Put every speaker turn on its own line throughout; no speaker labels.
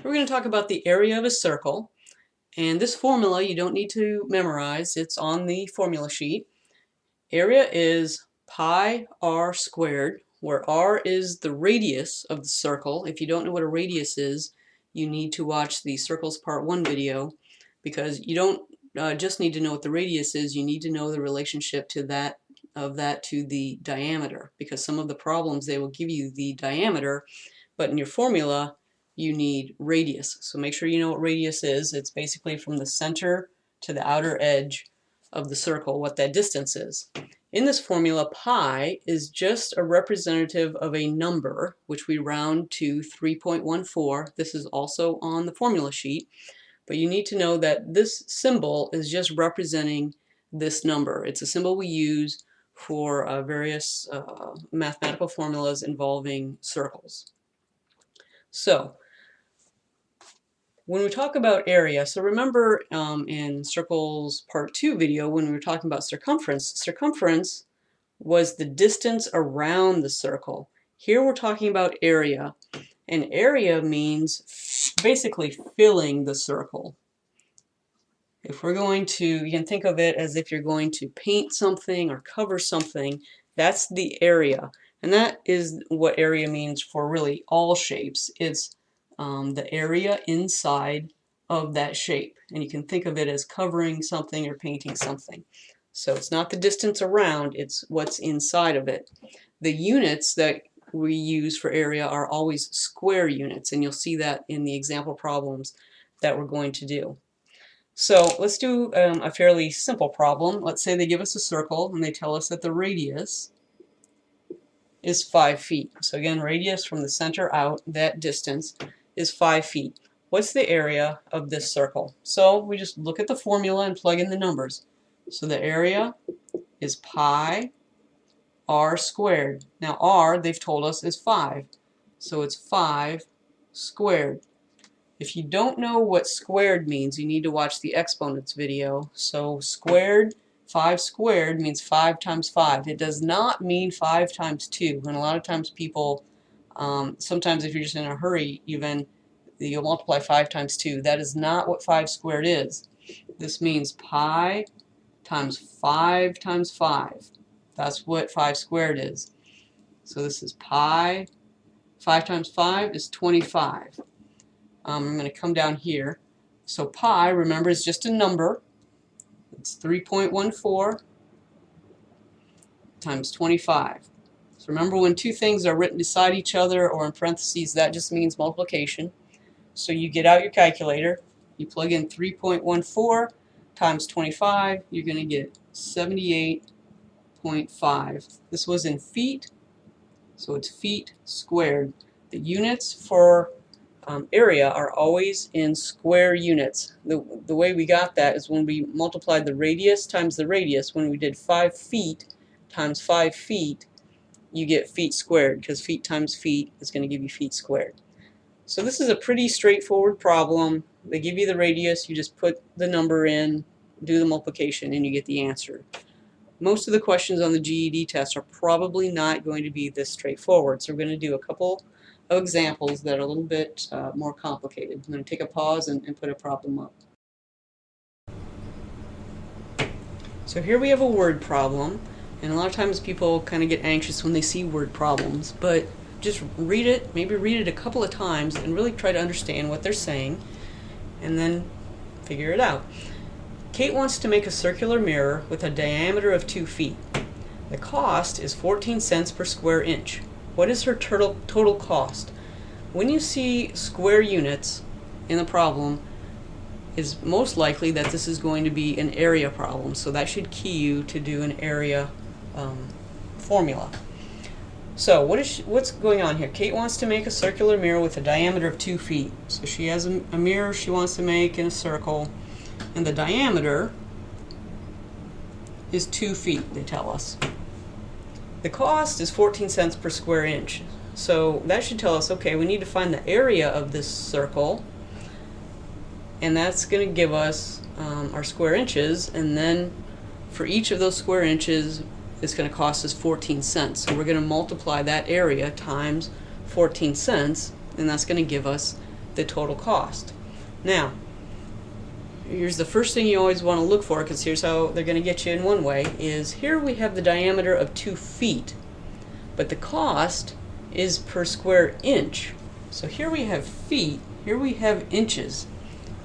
We're going to talk about the area of a circle, and this formula you don't need to memorize. It's on the formula sheet. Area is pi r squared, where r is the radius of the circle. If you don't know what a radius is, you need to watch the Circles Part 1 video, because you don't just need to know what the radius is, you need to know the relationship to that to the diameter, because some of the problems they will give you the diameter, but in your formula you need radius. So make sure you know what radius is. It's basically from the center to the outer edge of the circle, what that distance is. In this formula, pi is just a representative of a number, which we round to 3.14. This is also on the formula sheet, but you need to know that this symbol is just representing this number. It's a symbol we use for various mathematical formulas involving circles. So, when we talk about area, so remember in Circles Part 2 video when we were talking about circumference, circumference was the distance around the circle. Here we're talking about area, and area means basically filling the circle. If we're going to, you can think of it as if you're going to paint something or cover something, that's the area. And that is what area means for really all shapes. It's the area inside of that shape. And you can think of it as covering something or painting something. So it's not the distance around, it's what's inside of it. The units that we use for area are always square units, and you'll see that in the example problems that we're going to do. So let's do a fairly simple problem. Let's say they give us a circle and they tell us that the radius is 5 feet. So again, radius from the center out, that distance is 5 feet. What's the area of this circle? So we just look at the formula and plug in the numbers. So the area is pi r squared. Now r, they've told us, is 5. So it's 5 squared. If you don't know what squared means, you need to watch the exponents video. So squared, 5 squared means 5 times 5. It does not mean 5 times 2. And a lot of times people, sometimes if you're just in a hurry, even you'll multiply 5 times 2. That is not what 5 squared is. This means pi times 5 times 5. That's what 5 squared is. So this is pi. 5 times 5 is 25. I'm going to come down here. So pi, remember, is just a number. It's 3.14 times 25. So remember, when two things are written beside each other or in parentheses, that just means multiplication. So you get out your calculator, you plug in 3.14 times 25, you're going to get 78.5. This was in feet, so it's feet squared. The units for area are always in square units. The way we got that is when we multiplied the radius times the radius. When we did 5 feet times 5 feet, you get feet squared, because feet times feet is going to give you feet squared. So this is a pretty straightforward problem. They give you the radius, you just put the number in, do the multiplication, and you get the answer. Most of the questions on the GED test are probably not going to be this straightforward, so we're going to do a couple of examples that are a little bit more complicated. I'm going to take a pause and put a problem up. So here we have a word problem, and a lot of times people kind of get anxious when they see word problems, but just read it, maybe read it a couple of times and really try to understand what they're saying, and then figure it out. Kate wants to make a circular mirror with a diameter of 2 feet. The cost is 14 cents per square inch. What is her total cost? When you see square units in the problem, it's most likely that this is going to be an area problem, so that should key you to do an area formula. So what's going on here? Kate wants to make a circular mirror with a diameter of 2 feet. So she has a mirror she wants to make in a circle, and the diameter is 2 feet, they tell us. The cost is 14 cents per square inch. So that should tell us, okay, we need to find the area of this circle, and that's going to give us our square inches, and then for each of those square inches it's going to cost us 14 cents. So we're going to multiply that area times 14 cents, and that's going to give us the total cost. Now, here's the first thing you always want to look for, because here's how they're going to get you in one way, is here we have the diameter of 2 feet, but the cost is per square inch. So here we have feet, here we have inches.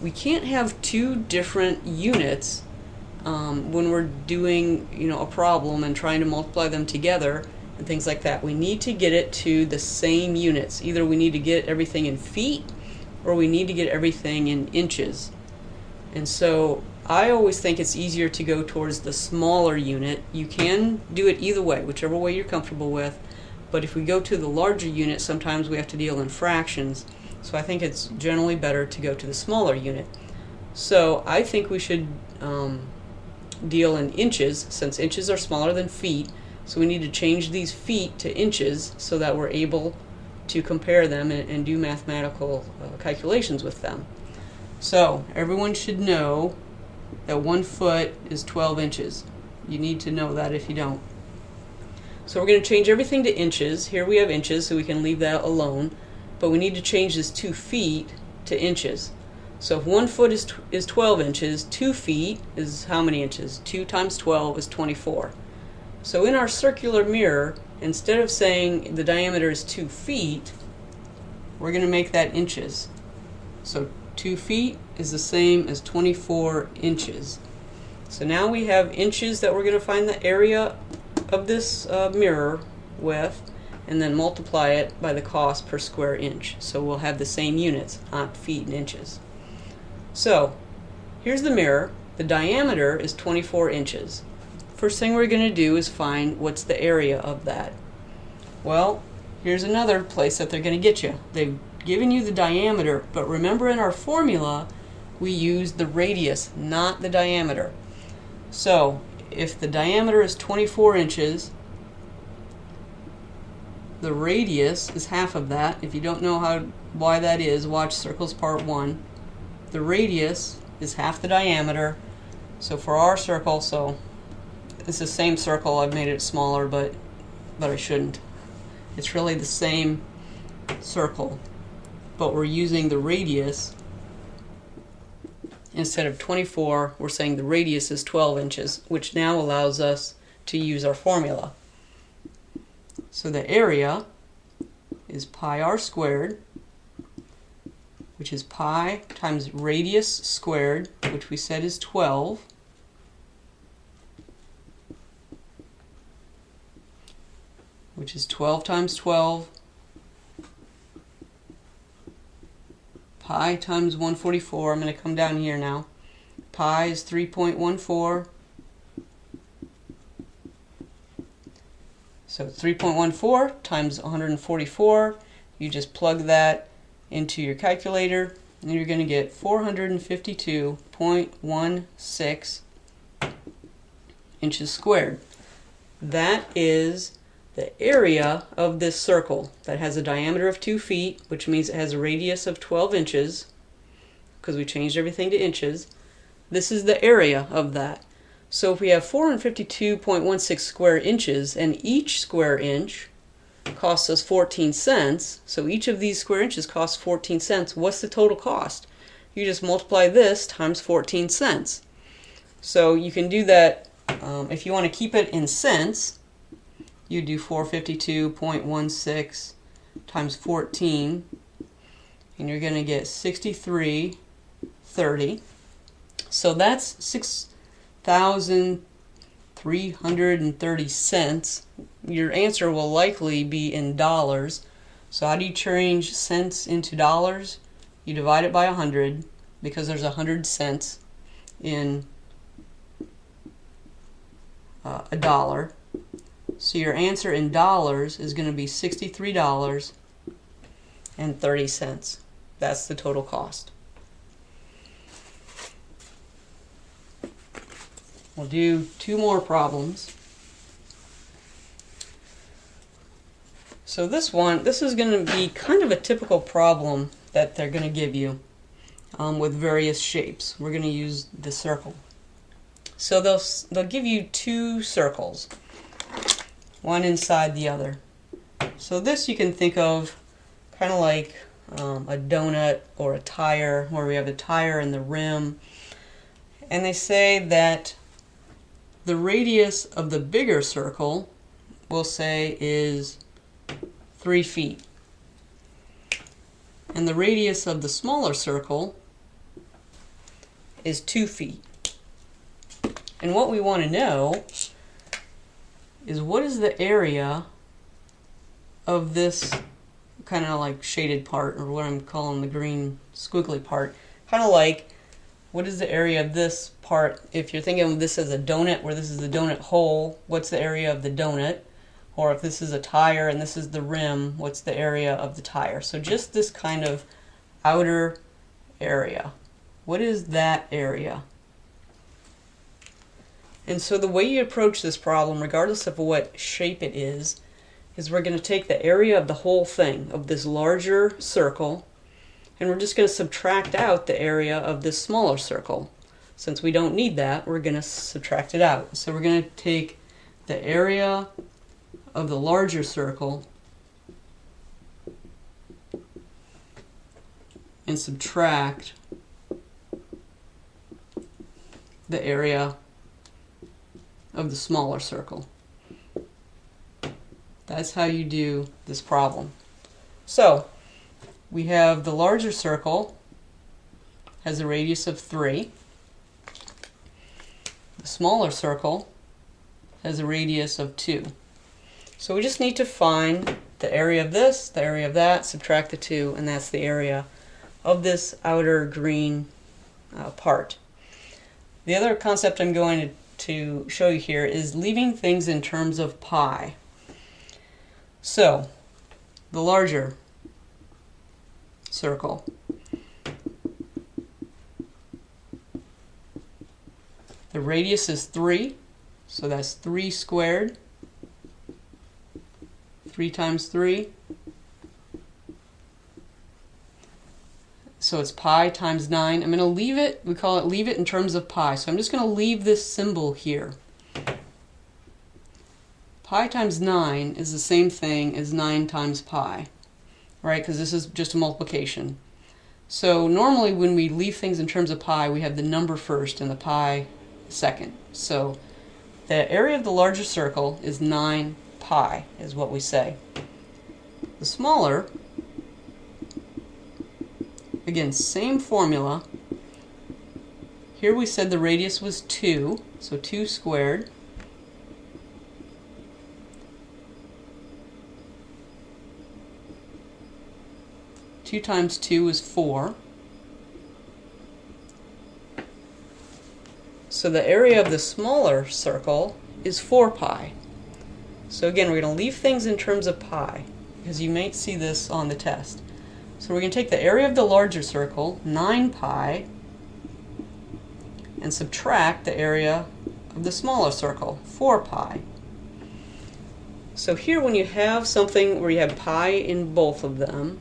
We can't have two different units when we're doing, a problem and trying to multiply them together and things like that. We need to get it to the same units. Either we need to get everything in feet or we need to get everything in inches. And so I always think it's easier to go towards the smaller unit. You can do it either way, whichever way you're comfortable with. But if we go to the larger unit, sometimes we have to deal in fractions. So I think it's generally better to go to the smaller unit. So I think we should deal in inches, since inches are smaller than feet. So we need to change these feet to inches so that we're able to compare them and do mathematical calculations with them. So everyone should know that 1 foot is 12 inches. You need to know that if you don't. So we're going to change everything to inches. Here we have inches, so we can leave that alone. But we need to change this 2 feet to inches. So if 1 foot is 12 inches, 2 feet is how many inches? 2 times 12 is 24. So in our circular mirror, instead of saying the diameter is 2 feet, we're going to make that inches. So 2 feet is the same as 24 inches. So now we have inches that we're going to find the area of this mirror with, and then multiply it by the cost per square inch. So we'll have the same units, not feet and inches. So here's the mirror. The diameter is 24 inches. First thing we're going to do is find what's the area of that. Well, here's another place that they're going to get you. They've given you the diameter, but remember in our formula we use the radius, not the diameter. So if the diameter is 24 inches, the radius is half of that. If you don't know why that is, watch Circles Part 1. The radius is half the diameter. So for our circle, so it's the same circle, I've made it smaller, but I shouldn't. It's really the same circle, but we're using the radius. Instead of 24, we're saying the radius is 12 inches, which now allows us to use our formula. So the area is pi r squared, which is pi times radius squared, which we said is 12, which is 12 times 12, pi times 144. I'm going to come down here now. Pi is 3.14. So 3.14 times 144, you just plug that into your calculator and you're going to get 452.16 inches squared. That is the area of this circle that has a diameter of 2 feet, which means it has a radius of 12 inches, because we changed everything to inches. This is the area of that. So if we have 452.16 square inches, and each square inch costs us 14 cents, so each of these square inches costs 14 cents, what's the total cost? You just multiply this times 14 cents. So you can do that if you want to keep it in cents. You do 452.16 times 14, and you're going to get 63.30. So that's 6,330 cents. Your answer will likely be in dollars. So how do you change cents into dollars? You divide it by 100, because there's 100 cents in a dollar. So your answer in dollars is going to be $63.30. That's the total cost. We'll do 2 more problems. So this is going to be kind of a typical problem that they're going to give you with various shapes. We're going to use the circle. So they'll give you 2 circles, one inside the other. So this you can think of kind of like a donut or a tire, where we have the tire and the rim. And they say that the radius of the bigger circle, we'll say, is 3 feet. And the radius of the smaller circle is 2 feet. And what we want to know is, what is the area of this kind of like shaded part, or what I'm calling the green squiggly part. Kind of like, what is the area of this part? If you're thinking of this as a donut, where this is the donut hole, what's the area of the donut? Or if this is a tire and this is the rim, what's the area of the tire? So just this kind of outer area. What is that area? And so the way you approach this problem, regardless of what shape it is we're going to take the area of the whole thing, of this larger circle, and we're just going to subtract out the area of this smaller circle. Since we don't need that, we're going to subtract it out. So we're going to take the area of the larger circle and subtract the area of the smaller circle. That's how you do this problem. So we have the larger circle has a radius of 3. The smaller circle has a radius of 2. So we just need to find the area of this, the area of that, subtract the 2, and that's the area of this outer green part. The other concept I'm going to show you here is leaving things in terms of pi. So, the larger circle. The radius is 3, so that's 3 squared. 3 times 3. So it's pi times 9. I'm going to leave it, we call it leave it in terms of pi. So I'm just going to leave this symbol here. Pi times 9 is the same thing as 9 times pi, right? Because this is just a multiplication. So normally when we leave things in terms of pi, we have the number first and the pi second. So the area of the larger circle is 9 pi, is what we say. The smaller, again, same formula. Here we said the radius was 2, so 2 squared. 2 times 2 is 4. So the area of the smaller circle is 4 pi. So again, we're going to leave things in terms of pi, because you might see this on the test. So we're going to take the area of the larger circle, 9 pi, and subtract the area of the smaller circle, 4 pi. So here, when you have something where you have pi in both of them,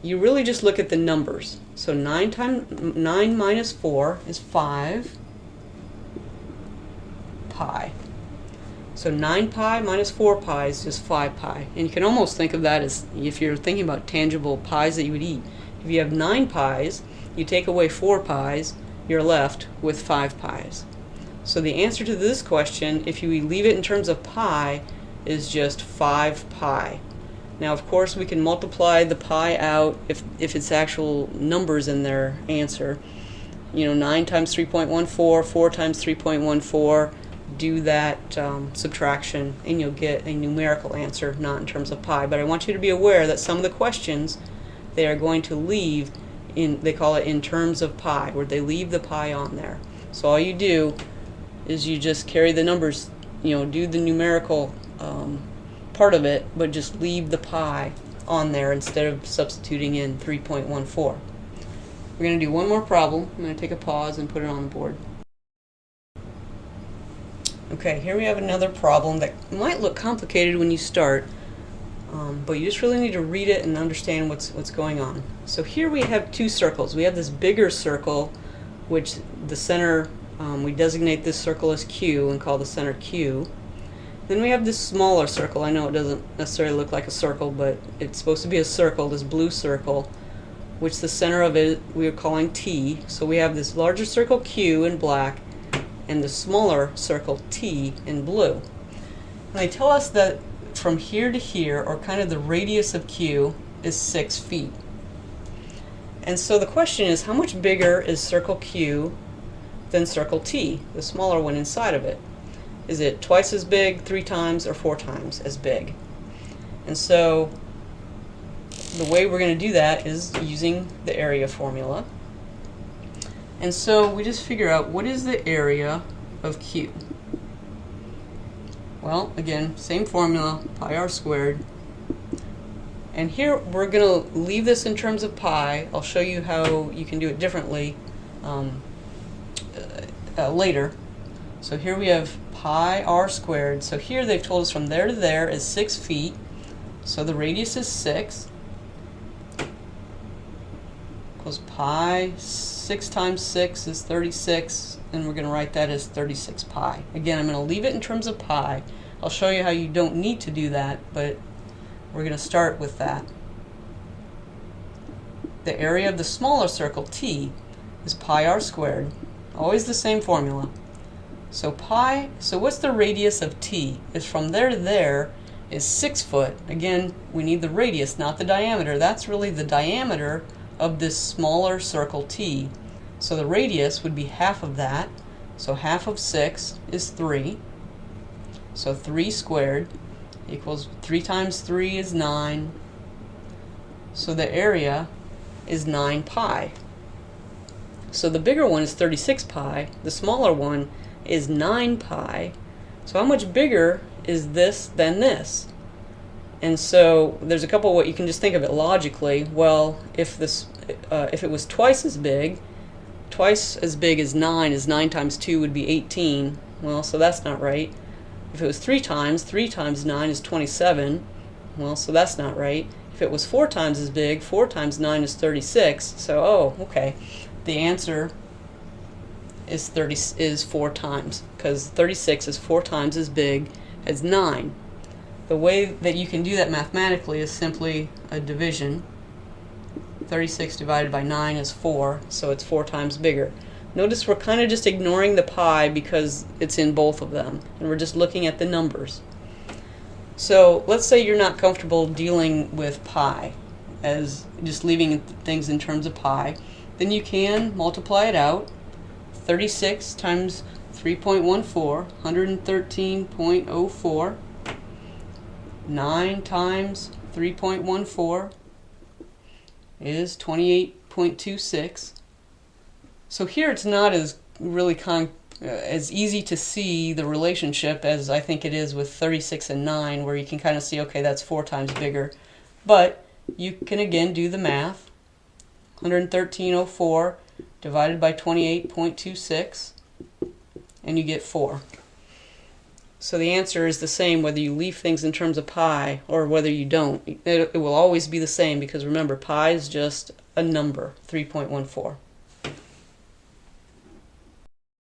you really just look at the numbers. So 9 minus 4 is 5 pi. So 9 pi minus 4 pi is just 5 pi. And you can almost think of that as, if you're thinking about tangible pies that you would eat, if you have 9 pies, you take away 4 pies, you're left with 5 pies. So the answer to this question, if you leave it in terms of pi, is just 5 pi. Now, of course, we can multiply the pi out if it's actual numbers in their answer. 9 times 3.14, 4 times 3.14, do that subtraction, and you'll get a numerical answer, not in terms of pi. But I want you to be aware that some of the questions, they are going to leave they call it in terms of pi, where they leave the pi on there. So all you do is you just carry the numbers, do the numerical part of it, but just leave the pi on there instead of substituting in 3.14. We're going to do one more problem. I'm going to take a pause and put it on the board. Okay, here we have another problem that might look complicated when you start, but you just really need to read it and understand what's going on. So here we have two circles. We have this bigger circle, which the center, we designate this circle as Q and call the center Q. Then we have this smaller circle. I know it doesn't necessarily look like a circle, but it's supposed to be a circle, this blue circle, which the center of it we are calling T. So we have this larger circle Q in black and the smaller circle T in blue. And they tell us that from here to here, or kind of the radius of Q, is 6 feet. And so the question is, how much bigger is circle Q than circle T, the smaller one inside of it? Is it twice as big, 3 times, or 4 times as big? And so the way we're going to do that is using the area formula. And so we just figure out, what is the area of Q? Well, again, same formula, pi r squared. And here we're going to leave this in terms of pi. I'll show you how you can do it differently later. So here we have pi r squared. So here they've told us from there to there is 6 feet. So the radius is 6. Equals pi. 6 times 6 is 36. And we're going to write that as 36 pi. Again, I'm going to leave it in terms of pi. I'll show you how you don't need to do that, but we're going to start with that. The area of the smaller circle, T, is pi r squared. Always the same formula. So what's the radius of T? Is from there to there is 6 foot. Again, we need the radius, not the diameter. That's really the diameter of this smaller circle T. So the radius would be half of that. So half of 6 is 3. So 3 squared equals 3 times 3 is 9. So the area is 9 pi. So the bigger one is 36 pi. The smaller one is 9 pi. So how much bigger is this than this? And so there's a couple of what you can just think of it logically. Well, if it was twice as big as 9 times 2 would be 18. Well, so that's not right. If it was 3 times 9 is 27. Well, so that's not right. If it was 4 times as big, 4 times 9 is 36. So, okay. The answer is 4 times, because 36 is 4 times as big as 9. The way that you can do that mathematically is simply a division. 36 divided by 9 is 4, so it's 4 times bigger. Notice we're kind of just ignoring the pi because it's in both of them, and we're just looking at the numbers. So let's say you're not comfortable dealing with pi, as just leaving things in terms of pi. Then you can multiply it out. 36 times 3.14, 113.04. 9 times 3.14 is 28.26. So here it's not as really as easy to see the relationship as I think it is with 36 and 9, where you can kind of see, okay, that's 4 times bigger. But you can again do the math. 113.04 divided by 28.26, and you get 4. So the answer is the same whether you leave things in terms of pi or whether you don't. It will always be the same, because remember, pi is just a number, 3.14.